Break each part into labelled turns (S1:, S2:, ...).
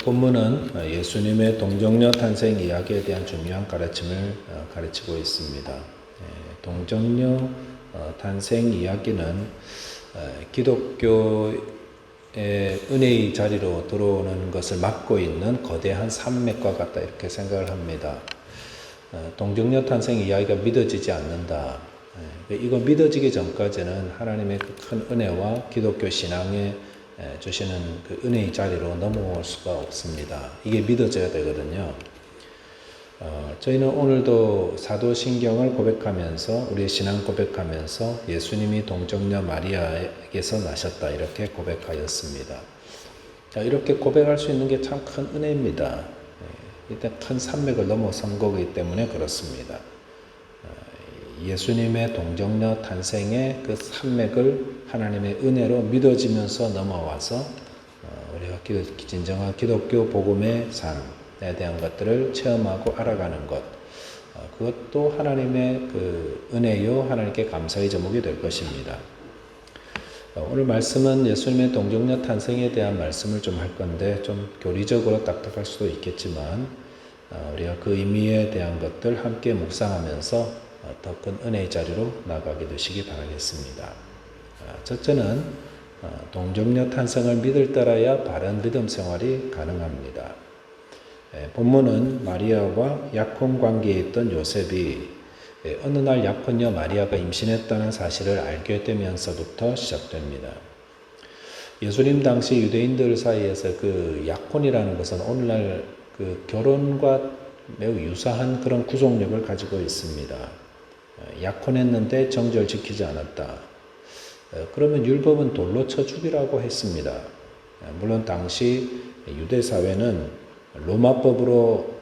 S1: 본문은 예수님의 동정녀 탄생 이야기에 대한 중요한 가르침을 가르치고 있습니다. 동정녀 탄생 이야기는 기독교의 은혜의 자리로 들어오는 것을 막고 있는 거대한 산맥과 같다 이렇게 생각을 합니다. 동정녀 탄생 이야기가 믿어지지 않는다. 이거 믿어지기 전까지는 하나님의 그 큰 은혜와 기독교 신앙에 주시는 그 은혜의 자리로 넘어올 수가 없습니다. 이게 믿어져야 되거든요. 저희는 오늘도 사도신경을 고백하면서 우리의 신앙 고백하면서 예수님이 동정녀 마리아에게서 나셨다 이렇게 고백하였습니다. 자, 이렇게 고백할 수 있는 게 참 큰 은혜입니다. 이때 큰 산맥을 넘어선 거기 때문에 그렇습니다. 예수님의 동정녀 탄생의 그 산맥을 하나님의 은혜로 믿어지면서 넘어와서 우리가 진정한 기독교 복음의 삶에 대한 것들을 체험하고 알아가는 것, 그것도 하나님의 그 은혜요 하나님께 감사의 제목이 될 것입니다. 오늘 말씀은 예수님의 동정녀 탄생에 대한 말씀을 좀 할 건데 좀 교리적으로 딱딱할 수도 있겠지만 우리가 그 의미에 대한 것들 함께 묵상하면서 더 큰 은혜의 자리로 나가게 되시기 바라겠습니다. 첫째는 동정녀 탄생을 믿을 따라야 바른 믿음 생활이 가능합니다. 본문은 마리아와 약혼 관계에 있던 요셉이 어느 날 약혼녀 마리아가 임신했다는 사실을 알게 되면서부터 시작됩니다. 예수님 당시 유대인들 사이에서 그 약혼이라는 것은 오늘날 그 결혼과 매우 유사한 그런 구속력을 가지고 있습니다. 약혼했는데 정절 지키지 않았다. 그러면 율법은 돌로 쳐 죽이라고 했습니다. 물론 당시 유대 사회는 로마법으로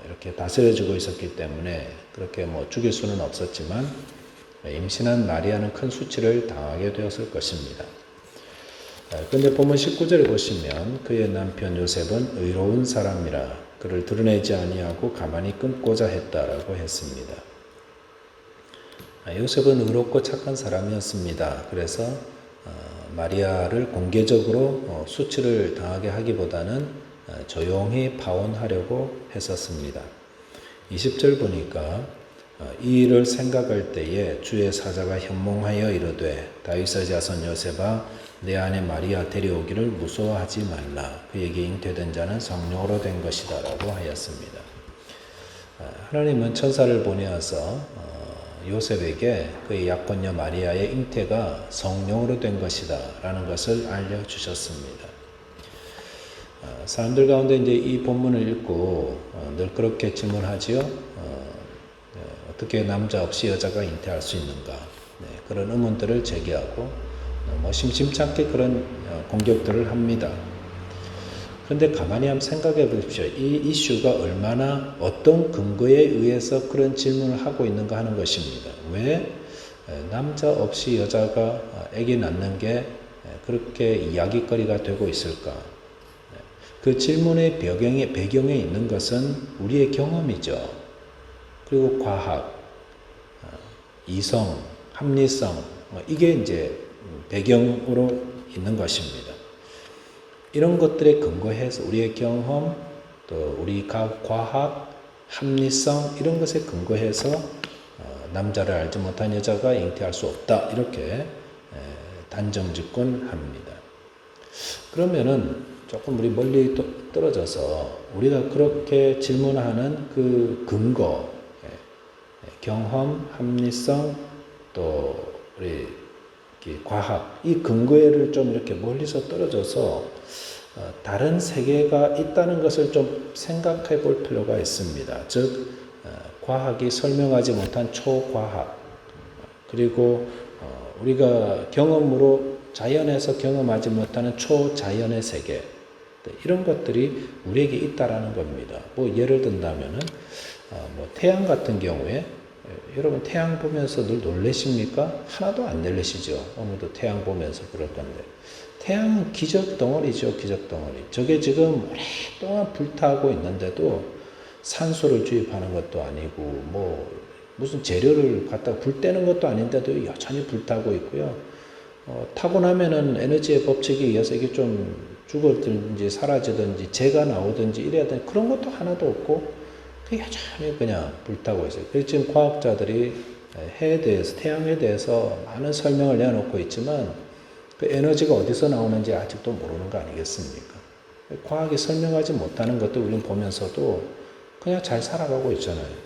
S1: 이렇게 다스려지고 있었기 때문에 그렇게 죽일 수는 없었지만 임신한 마리아는 큰 수치를 당하게 되었을 것입니다. 그런데 본문 19절에 보시면 그의 남편 요셉은 의로운 사람이라 그를 드러내지 아니하고 가만히 끊고자 했다라고 했습니다. 요셉은 의롭고 착한 사람이었습니다. 그래서 마리아를 공개적으로 수치를 당하게 하기보다는 조용히 파혼하려고 했었습니다. 20절 보니까 이 일을 생각할 때에 주의 사자가 현몽하여 이르되 다윗의 자손 요셉아 내 아내 마리아 데려오기를 무서워하지 말라. 그에게 잉태된 자는 성령으로 된 것이다 라고 하였습니다. 하나님은 천사를 보내어서 요셉에게 그의 약혼녀 마리아의 잉태가 성령으로 된 것이다 라는 것을 알려주셨습니다. 사람들 가운데 이제 이 본문을 읽고 늘 그렇게 질문하지요. 어떻게 남자 없이 여자가 잉태할 수 있는가? 그런 의문들을 제기하고 심심찮게 그런 공격들을 합니다. 그런데 가만히 한번 생각해 보십시오. 이 이슈가 얼마나 어떤 근거에 의해서 그런 질문을 하고 있는가 하는 것입니다. 왜 남자 없이 여자가 아기 낳는 게 그렇게 이야기거리가 되고 있을까? 그 질문의 배경에 있는 것은 우리의 경험이죠. 그리고 과학, 이성, 합리성, 이게 이제 배경으로 있는 것입니다. 이런 것들에 근거해서 우리의 경험, 또 우리 과학, 합리성 이런 것에 근거해서 남자를 알지 못한 여자가 잉태할 수 없다 이렇게 단정짓곤 합니다. 그러면은 조금 우리 멀리 떨어져서 우리가 그렇게 질문하는 그 근거, 경험, 합리성, 또 우리 과학 이 근거를 좀 이렇게 멀리서 떨어져서 다른 세계가 있다는 것을 좀 생각해 볼 필요가 있습니다. 즉 과학이 설명하지 못한 초과학, 그리고 우리가 경험으로 자연에서 경험하지 못하는 초자연의 세계, 이런 것들이 우리에게 있다라는 겁니다. 예를 든다면은 태양 같은 경우에 여러분 태양 보면서 늘 놀라십니까? 하나도 안 놀라시죠. 오늘도 태양 보면서 그럴 건데 태양은 기적 덩어리죠. 기적 덩어리. 저게 지금 오랫동안 불타고 있는데도 산소를 주입하는 것도 아니고 무슨 재료를 갖다가 불 떼는 것도 아닌데도 여전히 불타고 있고요. 타고 나면은 에너지의 법칙에 의해서 이게 좀 죽었든지 사라지든지 재가 나오든지 이래야 되는 그런 것도 하나도 없고 그 여전히 그냥 불타고 있어요. 그래서 지금 과학자들이 해에 대해서 태양에 대해서 많은 설명을 내놓고 있지만 그 에너지가 어디서 나오는지 아직도 모르는 거 아니겠습니까? 과학이 설명하지 못하는 것도 우리는 보면서도 그냥 잘 살아가고 있잖아요.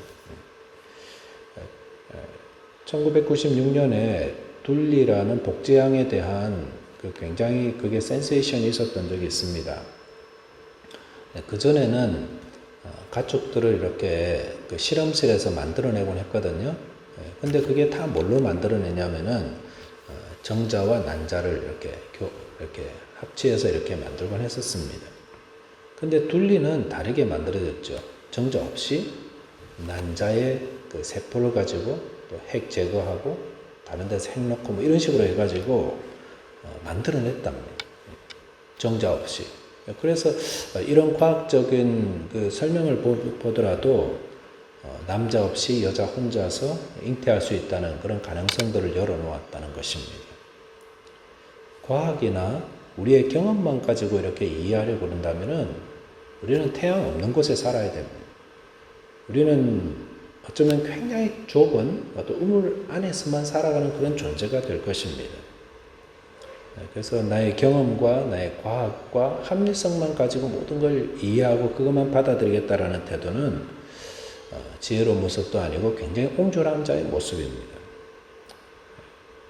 S1: 1996년에 둘리라는 복제양에 대한 굉장히 그게 센세이션이 있었던 적이 있습니다. 그전에는 가축들을 이렇게 그 실험실에서 만들어내곤 했거든요. 근데 그게 다 뭘로 만들어내냐면은 정자와 난자를 이렇게 합치해서 이렇게 만들곤 했었습니다. 근데 둘리는 다르게 만들어졌죠. 정자 없이 난자의 그 세포를 가지고 또 핵 제거하고 다른 데서 핵 넣고 뭐 이런 식으로 해가지고 만들어냈답니다. 정자 없이. 그래서 이런 과학적인 그 설명을 보더라도 남자 없이 여자 혼자서 잉태할 수 있다는 그런 가능성들을 열어놓았다는 것입니다. 과학이나 우리의 경험만 가지고 이렇게 이해하려고 그런다면은 우리는 태양 없는 곳에 살아야 됩니다. 우리는 어쩌면 굉장히 좁은 어떤 우물 안에서만 살아가는 그런 존재가 될 것입니다. 그래서 나의 경험과 나의 과학과 합리성만 가지고 모든 걸 이해하고 그것만 받아들이겠다라는 태도는 지혜로운 모습도 아니고 굉장히 옹졸한 자의 모습입니다.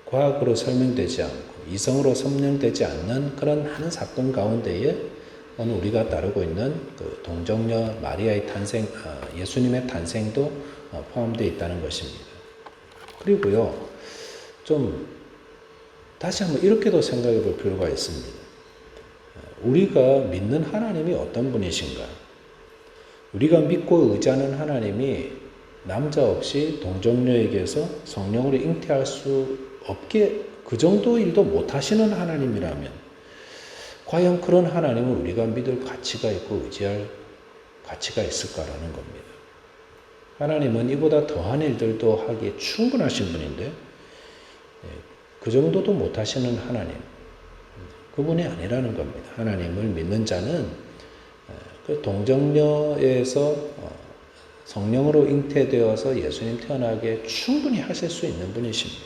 S1: 과학으로 설명되지 않고 이성으로 설명되지 않는 그런 많은 사건 가운데에 오늘 우리가 다루고 있는 그 동정녀 마리아의 탄생, 예수님의 탄생도 포함되어 있다는 것입니다. 그리고요, 좀 다시 한번 이렇게도 생각해 볼 필요가 있습니다. 우리가 믿는 하나님이 어떤 분이신가? 우리가 믿고 의지하는 하나님이 남자 없이 동정녀에게서 성령으로 잉태할 수 없게 그 정도 일도 못 하시는 하나님이라면 과연 그런 하나님을 우리가 믿을 가치가 있고 의지할 가치가 있을까라는 겁니다. 하나님은 이보다 더한 일들도 하기에 충분하신 분인데 그 정도도 못 하시는 하나님, 그분이 아니라는 겁니다. 하나님을 믿는 자는 그 동정녀에서 성령으로 잉태되어서 예수님 태어나게 충분히 하실 수 있는 분이십니다.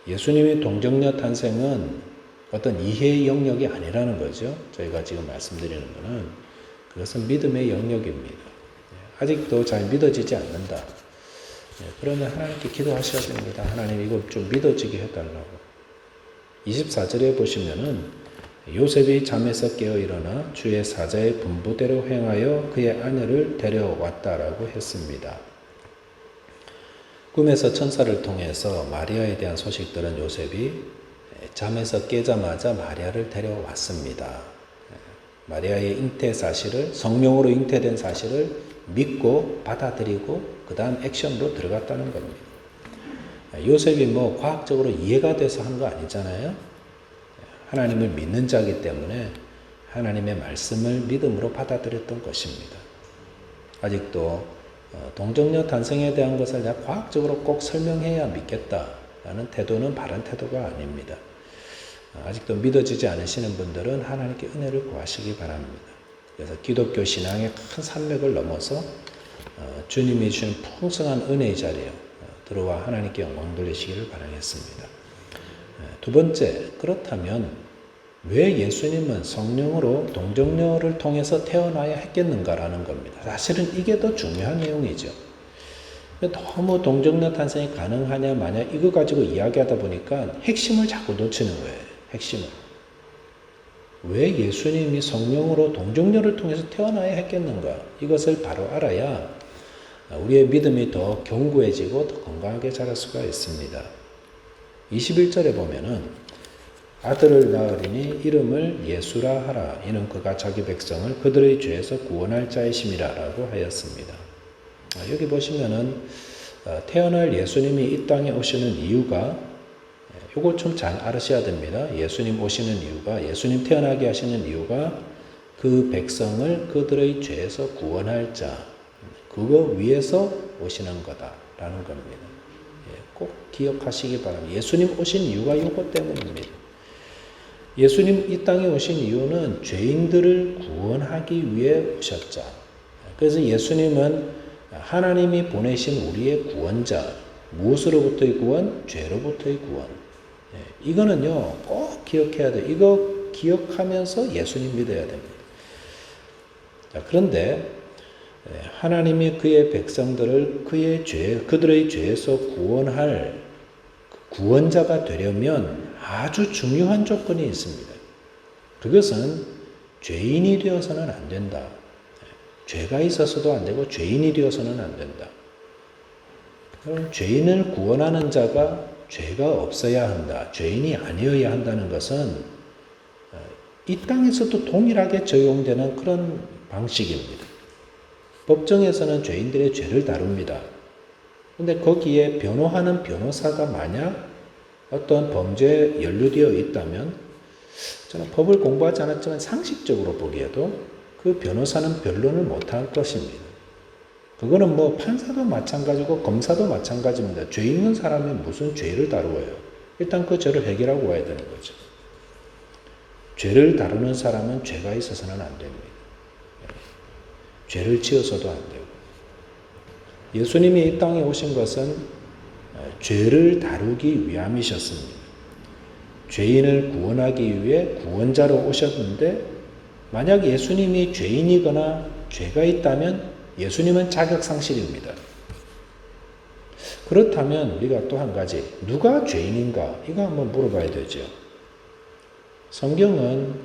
S1: 예수님의 동정녀 탄생은 어떤 이해의 영역이 아니라는 거죠. 저희가 지금 말씀드리는 것은 그것은 믿음의 영역입니다. 아직도 잘 믿어지지 않는다. 그러면 하나님께 기도하셔야 됩니다. 하나님 이거 좀 믿어지게 해달라고. 24절에 보시면은 요셉이 잠에서 깨어 일어나 주의 사자의 분부대로 행하여 그의 아내를 데려왔다라고 했습니다. 꿈에서 천사를 통해서 마리아에 대한 소식들은 요셉이 잠에서 깨자마자 마리아를 데려왔습니다. 마리아의 잉태 사실을, 성령으로 잉태된 사실을 믿고 받아들이고 그 다음 액션으로 들어갔다는 겁니다. 요셉이 뭐 과학적으로 이해가 돼서 한 거 아니잖아요. 하나님을 믿는 자이기 때문에 하나님의 말씀을 믿음으로 받아들였던 것입니다. 아직도 동정녀 탄생에 대한 것을 내가 과학적으로 꼭 설명해야 믿겠다라는 태도는 바른 태도가 아닙니다. 아직도 믿어지지 않으시는 분들은 하나님께 은혜를 구하시기 바랍니다. 그래서 기독교 신앙의 큰 산맥을 넘어서 주님이 주신 풍성한 은혜의 자리에 들어와 하나님께 영광 돌리시기를 바라겠습니다. 두 번째, 그렇다면 왜 예수님은 성령으로 동정녀를 통해서 태어나야 했겠는가라는 겁니다. 사실은 이게 더 중요한 내용이죠. 너무 동정녀 탄생이 가능하냐 마냐 이거 가지고 이야기하다 보니까 핵심을 자꾸 놓치는 거예요. 핵심을. 왜 예수님이 성령으로 동정녀를 통해서 태어나야 했겠는가? 이것을 바로 알아야 우리의 믿음이 더 견고해지고 더 건강하게 자랄 수가 있습니다. 21절에 보면은 아들을 낳으리니 이름을 예수라 하라. 이는 그가 자기 백성을 그들의 죄에서 구원할 자이심이라 라고 하였습니다. 여기 보시면은 태어날 예수님이 이 땅에 오시는 이유가 이걸 좀 잘 알으셔야 됩니다. 예수님 오시는 이유가, 예수님 태어나게 하시는 이유가 그 백성을 그들의 죄에서 구원할 자, 그거 위해서 오시는 거다라는 겁니다. 꼭 기억하시기 바랍니다. 예수님 오신 이유가 이것 때문입니다. 예수님 이 땅에 오신 이유는 죄인들을 구원하기 위해 오셨죠. 그래서 예수님은 하나님이 보내신 우리의 구원자, 무엇으로부터의 구원? 죄로부터의 구원. 이거는요, 꼭 기억해야 돼요. 이거 기억하면서 예수님 믿어야 됩니다. 자, 그런데 하나님이 그의 백성들을 그들의 죄에서 구원할 구원자가 되려면 아주 중요한 조건이 있습니다. 그것은 죄인이 되어서는 안 된다. 죄가 있어서도 안 되고 죄인이 되어서는 안 된다. 그럼 죄인을 구원하는 자가 죄가 없어야 한다. 죄인이 아니어야 한다는 것은 이 땅에서도 동일하게 적용되는 그런 방식입니다. 법정에서는 죄인들의 죄를 다룹니다. 그런데 거기에 변호하는 변호사가 만약 어떤 범죄에 연루되어 있다면 저는 법을 공부하지 않았지만 상식적으로 보기에도 그 변호사는 변론을 못할 것입니다. 그거는 뭐 판사도 마찬가지고 검사도 마찬가지입니다. 죄 있는 사람이 무슨 죄를 다루어요? 일단 그 죄를 해결하고 와야 되는 거죠. 죄를 다루는 사람은 죄가 있어서는 안 됩니다. 죄를 지어서도 안 되고. 예수님이 이 땅에 오신 것은 죄를 다루기 위함이셨습니다. 죄인을 구원하기 위해 구원자로 오셨는데 만약 예수님이 죄인이거나 죄가 있다면 예수님은 자격상실입니다. 그렇다면 우리가 또 한 가지, 누가 죄인인가? 이거 한번 물어봐야 되죠. 성경은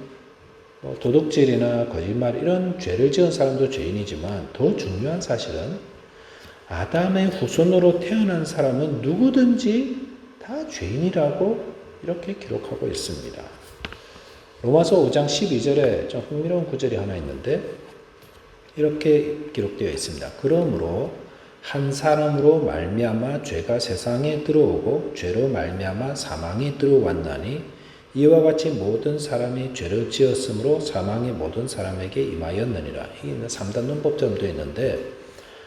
S1: 도둑질이나 거짓말 이런 죄를 지은 사람도 죄인이지만 더 중요한 사실은 아담의 후손으로 태어난 사람은 누구든지 다 죄인이라고 이렇게 기록하고 있습니다. 로마서 5장 12절에 좀 흥미로운 구절이 하나 있는데 이렇게 기록되어 있습니다. 그러므로 한 사람으로 말미암아 죄가 세상에 들어오고 죄로 말미암아 사망이 들어왔나니 이와 같이 모든 사람이 죄를 지었으므로 사망이 모든 사람에게 임하였느니라. 이게 3단 논법처럼 되어 있는데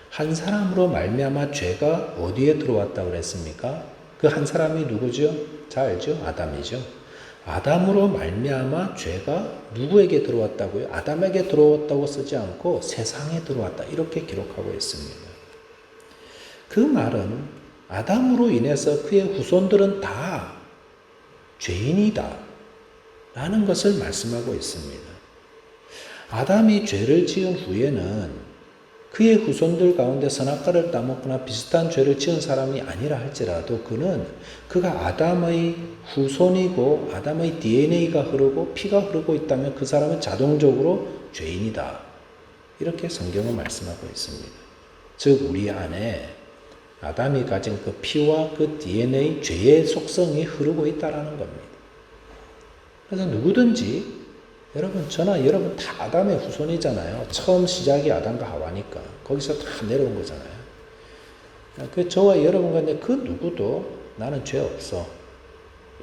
S1: 한 사람으로 말미암아 죄가 어디에 들어왔다고 그랬습니까? 그 한 사람이 누구죠? 잘 알죠? 아담이죠. 아담으로 말미암아 죄가 누구에게 들어왔다고요? 아담에게 들어왔다고 쓰지 않고 세상에 들어왔다 이렇게 기록하고 있습니다. 그 말은 아담으로 인해서 그의 후손들은 다 죄인이다 라는 것을 말씀하고 있습니다. 아담이 죄를 지은 후에는 그의 후손들 가운데 선악과를 따먹거나 비슷한 죄를 지은 사람이 아니라 할지라도 그가 아담의 후손이고 아담의 DNA가 흐르고 피가 흐르고 있다면 그 사람은 자동적으로 죄인이다. 이렇게 성경은 말씀하고 있습니다. 즉 우리 안에 아담이 가진 그 피와 그 DNA, 죄의 속성이 흐르고 있다는 겁니다. 그래서 누구든지 여러분 저나 여러분 다 아담의 후손이잖아요. 처음 시작이 아담과 하와니까 거기서 다 내려온 거잖아요. 그 저와 여러분 간에 그 누구도 나는 죄 없어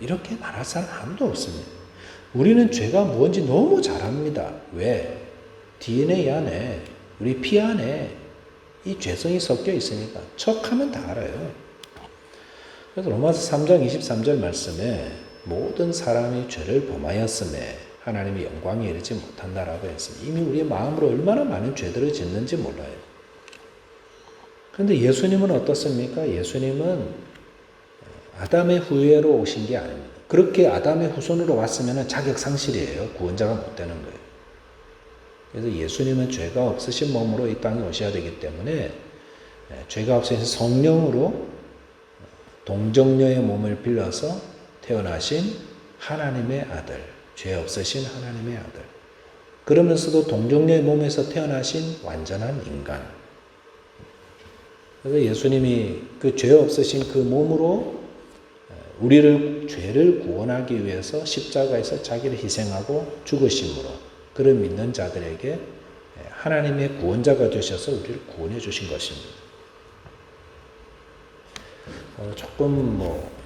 S1: 이렇게 말할 사람 아무도 없습니다. 우리는 죄가 뭔지 너무 잘 압니다. 왜? DNA 안에 우리 피 안에 이 죄성이 섞여 있으니까 척하면 다 알아요. 그래서 로마서 3장 23절 말씀에 모든 사람이 죄를 범하였음에 하나님의 영광에 이르지 못한다라고 했습니다. 이미 우리의 마음으로 얼마나 많은 죄들을 짓는지 몰라요. 그런데 예수님은 어떻습니까? 예수님은 아담의 후예로 오신 게 아닙니다. 그렇게 아담의 후손으로 왔으면 자격상실이에요. 구원자가 못 되는 거예요. 그래서 예수님은 죄가 없으신 몸으로 이 땅에 오셔야 되기 때문에 죄가 없으신 성령으로 동정녀의 몸을 빌려서 태어나신 하나님의 아들, 죄 없으신 하나님의 아들. 그러면서도 동정녀의 몸에서 태어나신 완전한 인간. 그래서 예수님이 그 죄 없으신 그 몸으로 우리를 죄를 구원하기 위해서 십자가에서 자기를 희생하고 죽으심으로 그를 믿는 자들에게 하나님의 구원자가 되셔서 우리를 구원해 주신 것입니다.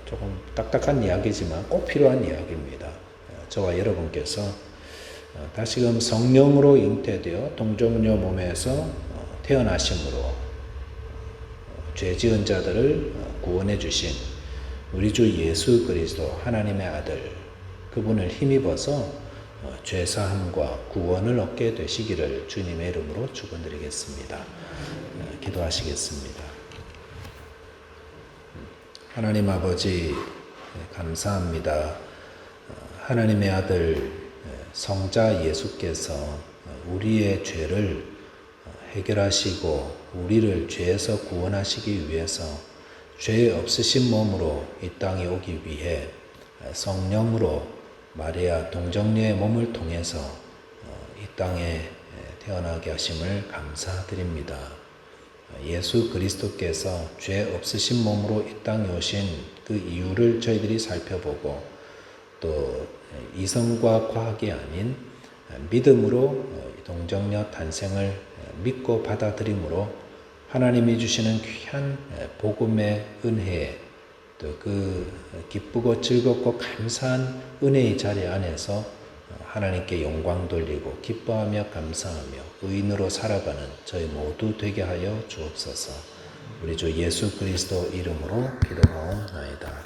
S1: 조금 딱딱한 이야기지만 꼭 필요한 이야기입니다. 저와 여러분께서 다시금 성령으로 잉태되어 동정녀 몸에서 태어나심으로 죄 지은 자들을 구원해 주신 우리 주 예수 그리스도 하나님의 아들, 그분을 힘입어서 죄사함과 구원을 얻게 되시기를 주님의 이름으로 축원드리겠습니다. 기도하시겠습니다. 하나님 아버지 감사합니다. 하나님의 아들 성자 예수께서 우리의 죄를 해결하시고 우리를 죄에서 구원하시기 위해서 죄 없으신 몸으로 이 땅에 오기 위해 성령으로 마리아 동정녀의 몸을 통해서 이 땅에 태어나게 하심을 감사드립니다. 예수 그리스도께서 죄 없으신 몸으로 이 땅에 오신 그 이유를 저희들이 살펴보고 또 이성과 과학이 아닌 믿음으로 동정녀 탄생을 믿고 받아들임으로 하나님이 주시는 귀한 복음의 은혜에 또 그 기쁘고 즐겁고 감사한 은혜의 자리 안에서 하나님께 영광 돌리고 기뻐하며 감사하며 의인으로 살아가는 저희 모두 되게 하여 주옵소서. 우리 주 예수 그리스도 이름으로 기도하옵나이다.